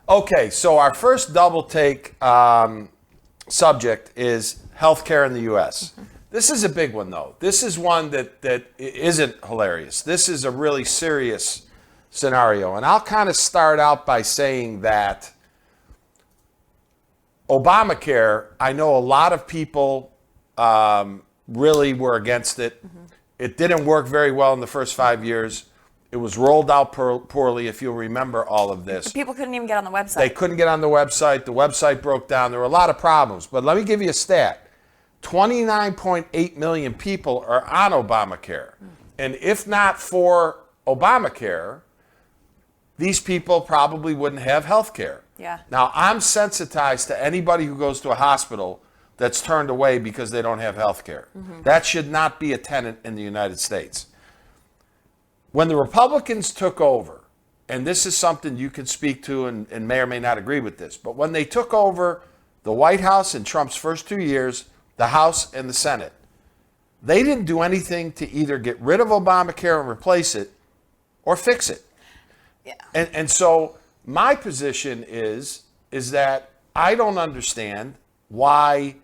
Okay, so our first double take subject is healthcare in the U.S. This is a big one, though. This is one that isn't hilarious. This is a really serious scenario. And I'll kind of start out by saying that Obamacare, I know a lot of people really were against it. It didn't work very well in the first 5 years. It was rolled out poorly, if you'll remember all of this. People couldn't even get on the website. They couldn't get on the website. The website broke down. There were a lot of problems. But let me give you a stat. 29.8 million people are on Obamacare. And if not for Obamacare, these people probably wouldn't have health care. Yeah. Now, I'm sensitized to anybody who goes to a hospital that's turned away because they don't have health care. That should not be a tenet in the United States. When the Republicans took over, and this is something you can speak to and may or may not agree with this, but when they took over the White House in Trump's first 2 years, the House and the Senate, they didn't do anything to either get rid of Obamacare and replace it or fix it. Yeah. And so my position is that I don't understand why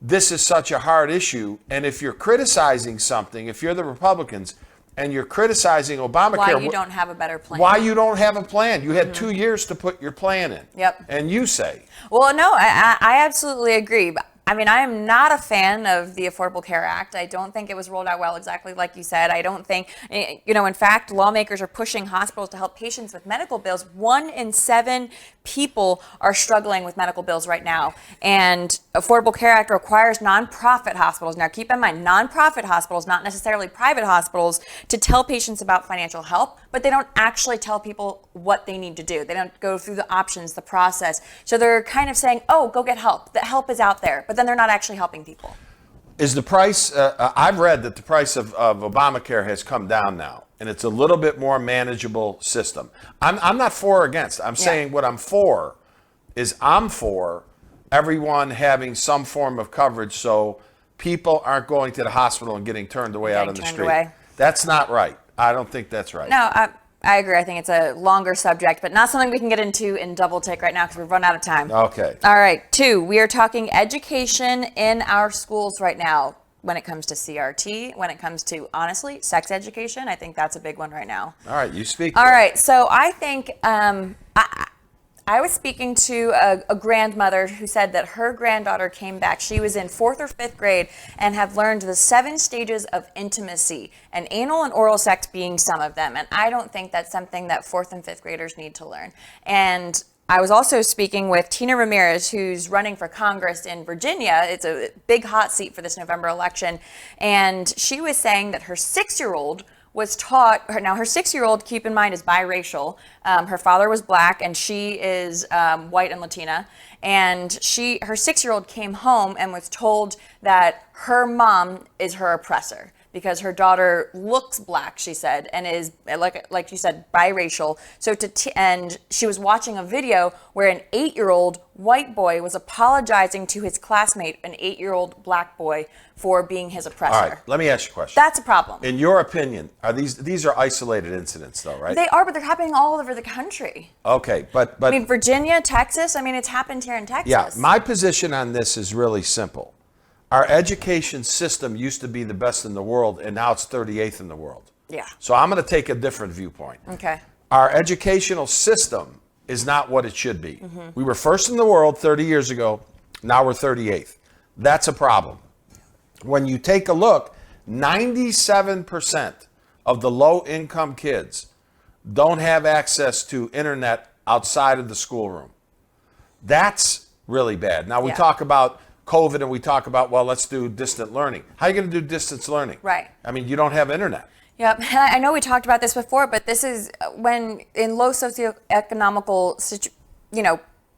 this is such a hard issue. And if you're criticizing something, if you're the Republicans and you're criticizing Obamacare, Why you don't have a better plan. Why you don't have a plan. You had 2 years to put your plan in. Yep. And you say. Well, no, I absolutely agree. I mean, I am not a fan of the Affordable Care Act. I don't think it was rolled out well, exactly like you said. I don't think, in fact, lawmakers are pushing hospitals to help patients with medical bills. 1 in 7 people are struggling with medical bills right now. And Affordable Care Act requires nonprofit hospitals. Now, keep in mind, nonprofit hospitals, not necessarily private hospitals, to tell patients about financial help, but they don't actually tell people what they need to do. They don't go through the options, the process. So they're kind of saying, oh, go get help. The help is out there. But then they're not actually helping people. Is the price, I've read that the price of Obamacare has come down now, and it's a little bit more manageable system. I'm not for or against. I'm saying what I'm for is I'm for everyone having some form of coverage so people aren't going to the hospital and getting turned away out on the street. That's not right. I don't think that's right. No, I agree. I think it's a longer subject, but not something we can get into in double take right now because we've run out of time. Okay. All right. 2, we are talking education in our schools right now when it comes to CRT, when it comes to, honestly, sex education. I think that's a big one right now. All right. You speak. All right. So I think I was speaking to a grandmother who said that her granddaughter came back. She was in 4th or 5th grade and have learned the 7 stages of intimacy, and anal and oral sex being some of them. And I don't think that's something that 4th and 5th graders need to learn. And I was also speaking with Tina Ramirez, who's running for Congress in Virginia. It's a big hot seat for this November election. And she was saying that her 6-year-old was taught, now her 6-year-old, keep in mind, is biracial. Her father was black and she is white and Latina. And her 6-year-old came home and was told that her mom is her oppressor because her daughter looks black, she said, and is, like you said, biracial. So and she was watching a video where an 8-year-old white boy was apologizing to his classmate, an 8-year-old black boy, for being his oppressor. All right, let me ask you a question. That's a problem. In your opinion, are these are isolated incidents though, right? They are, but they're happening all over the country. Okay, but I mean, Virginia, Texas, it's happened here in Texas. Yeah, my position on this is really simple. Our education system used to be the best in the world, and now it's 38th in the world. Yeah. So I'm going to take a different viewpoint. Okay. Our educational system is not what it should be. We were first in the world 30 years ago. Now we're 38th. That's a problem. When you take a look, 97% of the low-income kids don't have access to internet outside of the schoolroom. That's really bad. Now we talk about COVID and we talk about, well, let's do distant learning. How are you going to do distance learning? Right. I mean, you don't have internet. Yep. I know we talked about this before, but this is when in low socioeconomical,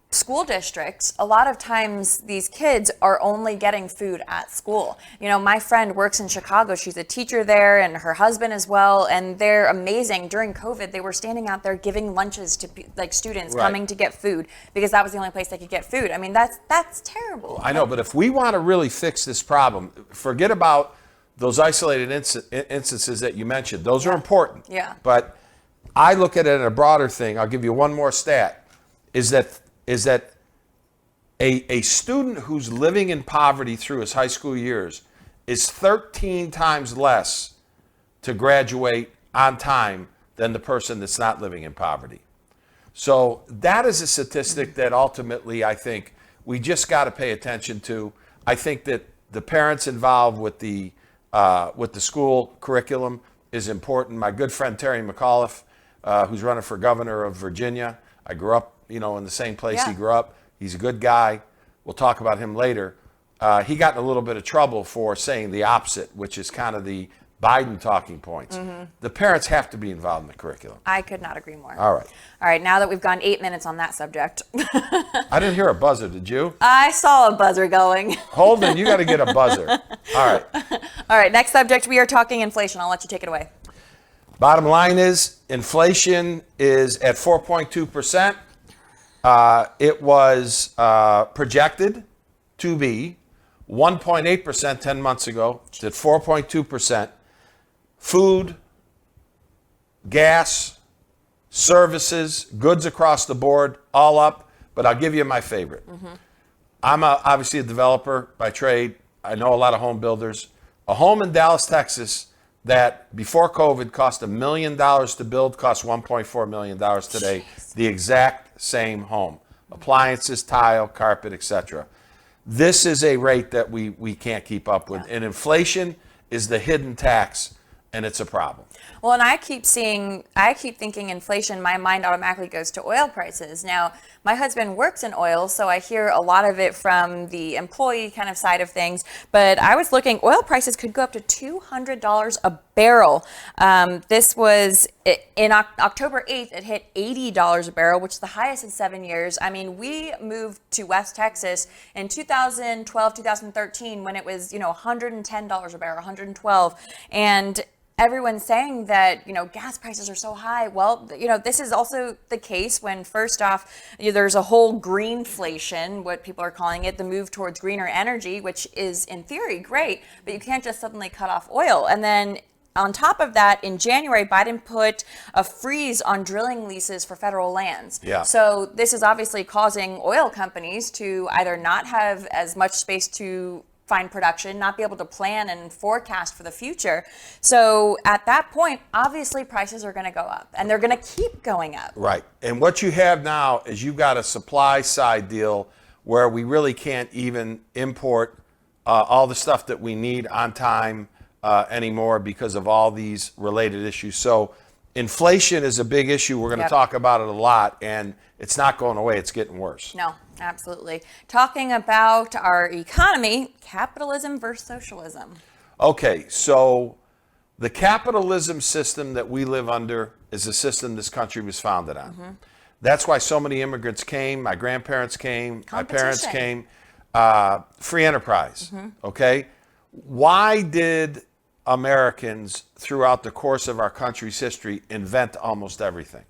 school districts, a lot of times these kids are only getting food at school. My friend works in Chicago. She's a teacher there and her husband as well. And they're amazing. During COVID, they were standing out there giving lunches to students coming to get food because that was the only place they could get food. I mean, that's terrible. I know, but if we want to really fix this problem, forget about those isolated instances that you mentioned. Those are important. Yeah. But I look at it in a broader thing. I'll give you one more stat. is that a student who's living in poverty through his high school years is 13 times less to graduate on time than the person that's not living in poverty. So that is a statistic that ultimately I think we just got to pay attention to. I think that the parents involved with the school curriculum is important. My good friend Terry McAuliffe, who's running for governor of Virginia, I grew up, in the same place he grew up. He's a good guy. We'll talk about him later. He got in a little bit of trouble for saying the opposite, which is kind of the Biden talking points. The parents have to be involved in the curriculum. I could not agree more. All right. All right, now that we've gone 8 minutes on that subject. I didn't hear a buzzer, did you? I saw a buzzer going. Holden, you got to get a buzzer. All right. All right, next subject, we are talking inflation. I'll let you take it away. Bottom line is inflation is at 4.2%. It was projected to be 1.8% 10 months ago. It's at 4.2%. Food, gas, services, goods across the board, all up. But I'll give you my favorite. I'm obviously a developer by trade. I know a lot of home builders. A home in Dallas, Texas, that before COVID cost $1 million to build, costs $1.4 million today. Jeez. The exact same home. Appliances, tile, carpet, etc. This is a rate that we can't keep up with. And inflation is the hidden tax, and it's a problem. Well, and I keep thinking inflation, my mind automatically goes to oil prices. Now, my husband works in oil, so I hear a lot of it from the employee kind of side of things. But I was looking, oil prices could go up to $200 a barrel. This was in October 8th, it hit $80 a barrel, which is the highest in 7 years. I mean, we moved to West Texas in 2012, 2013, when it was, $110 a barrel, 112. And everyone's saying that, gas prices are so high. Well, this is also the case when, first off, there's a whole greenflation, what people are calling it, the move towards greener energy, which is in theory great, but you can't just suddenly cut off oil. And then on top of that, in January, Biden put a freeze on drilling leases for federal lands. Yeah. So this is obviously causing oil companies to either not have as much space to find production, not be able to plan and forecast for the future. So at that point, obviously prices are going to go up, and they're going to keep going up. Right. And what you have now is you've got a supply side deal where we really can't even import all the stuff that we need on time anymore because of all these related issues. So inflation is a big issue. We're going to talk about it a lot, and it's not going away. It's getting worse. No, absolutely. Talking about our economy, capitalism versus socialism. Okay, so the capitalism system that we live under is a system this country was founded on. That's why so many immigrants came. My grandparents came. My parents came. Free enterprise, okay? Why did Americans throughout the course of our country's history invent almost everything?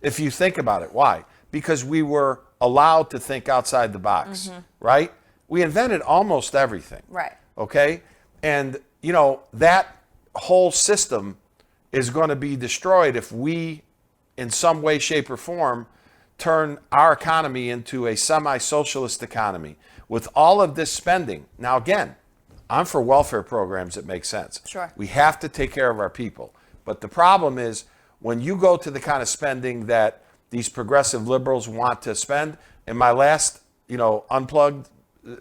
If you think about it, why? Because we were allowed to think outside the box, right? We invented almost everything. Right. Okay? And, that whole system is going to be destroyed if we, in some way, shape, or form, turn our economy into a semi-socialist economy with all of this spending. Now, again, I'm for welfare programs that make sense. Sure. We have to take care of our people. But the problem is when you go to the kind of spending that these progressive liberals want to spend, in my last, Unplugged,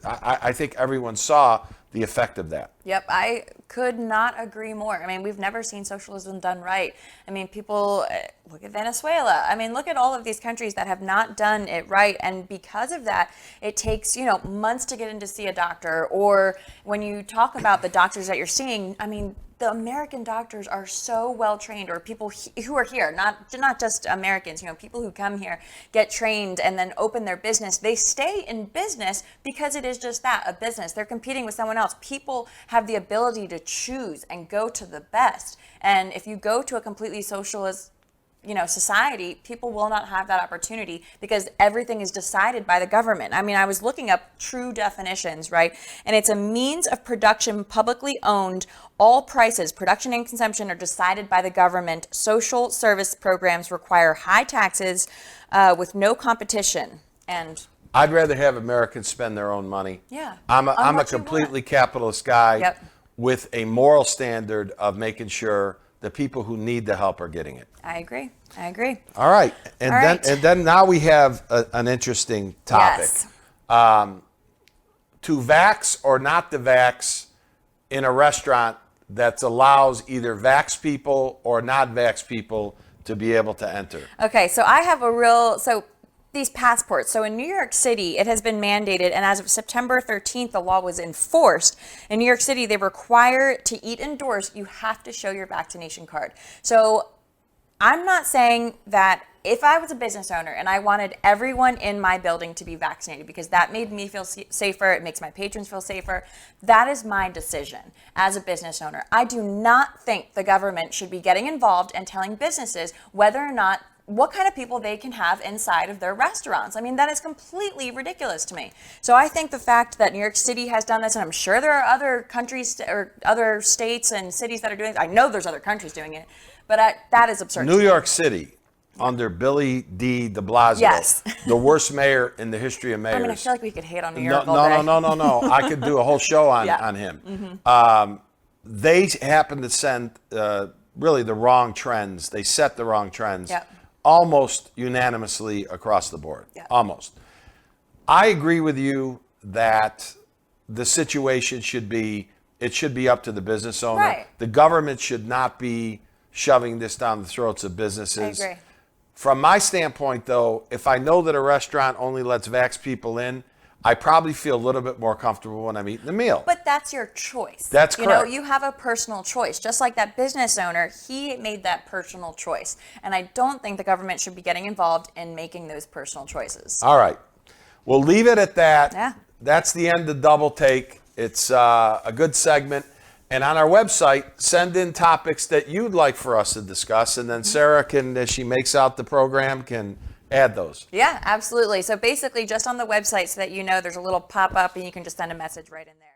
I think everyone saw the effect of that. Yep, I could not agree more. I mean, we've never seen socialism done right. I mean, people look at Venezuela. I mean, look at all of these countries that have not done it right. And because of that, it takes, months to get in to see a doctor. Or when you talk about the doctors that you're seeing, I mean, the American doctors are so well trained, or people who are here, not just Americans, people who come here, get trained and then open their business. They stay in business because it is just that, a business. They're competing with someone else. People have the ability to choose and go to the best. And if you go to a completely socialist society, people will not have that opportunity because everything is decided by the government. I mean, I was looking up true definitions, right? And it's a means of production publicly owned. All prices, production and consumption, are decided by the government. Social service programs require high taxes with no competition. And I'd rather have Americans spend their own money. Yeah. I'm On a what you completely want. capitalist guy Yep. with a moral standard of making sure the people who need the help are getting it. I agree. All right. And All then right. and then now we have an interesting topic. Yes. To vax or not to vax in a restaurant that allows either vax people or not vax people to be able to enter. Okay, so these passports. So in New York City, it has been mandated, and as of September 13th, the law was enforced. In New York City, they require to eat indoors, you have to show your vaccination card. So I'm not saying that if I was a business owner and I wanted everyone in my building to be vaccinated because that made me feel safer, it makes my patrons feel safer, that is my decision as a business owner. I do not think the government should be getting involved and telling businesses whether or not what kind of people they can have inside of their restaurants. I mean, that is completely ridiculous to me. So I think the fact that New York City has done this, and I'm sure there are other countries or other states and cities that are doing it. I know there's other countries doing it, but that is absurd. New York City, under Billy D. de Blasio, Yes. the worst mayor in the history of mayors. I mean, I feel like we could hate on New York all day. No. I could do a whole show on Yeah. on him. They happen to send really the wrong trends. They set the wrong trends Yep. almost unanimously across the board. Yep. Almost. I agree with you that the situation should be up to the business owner. Right. The government should not be shoving this down the throats of businesses. I agree. From my standpoint, though, if I know that a restaurant only lets vax people in, I probably feel a little bit more comfortable when I'm eating the meal. But that's your choice. That's correct. You have a personal choice. Just like that business owner, he made that personal choice. And I don't think the government should be getting involved in making those personal choices. All right. We'll leave it at that. Yeah. That's the end of Double Take. It's a good segment. And on our website, send in topics that you'd like for us to discuss. And then Sarah can, as she makes out the program, can add those. Yeah, absolutely. So basically just on the website so that there's a little pop-up and you can just send a message right in there.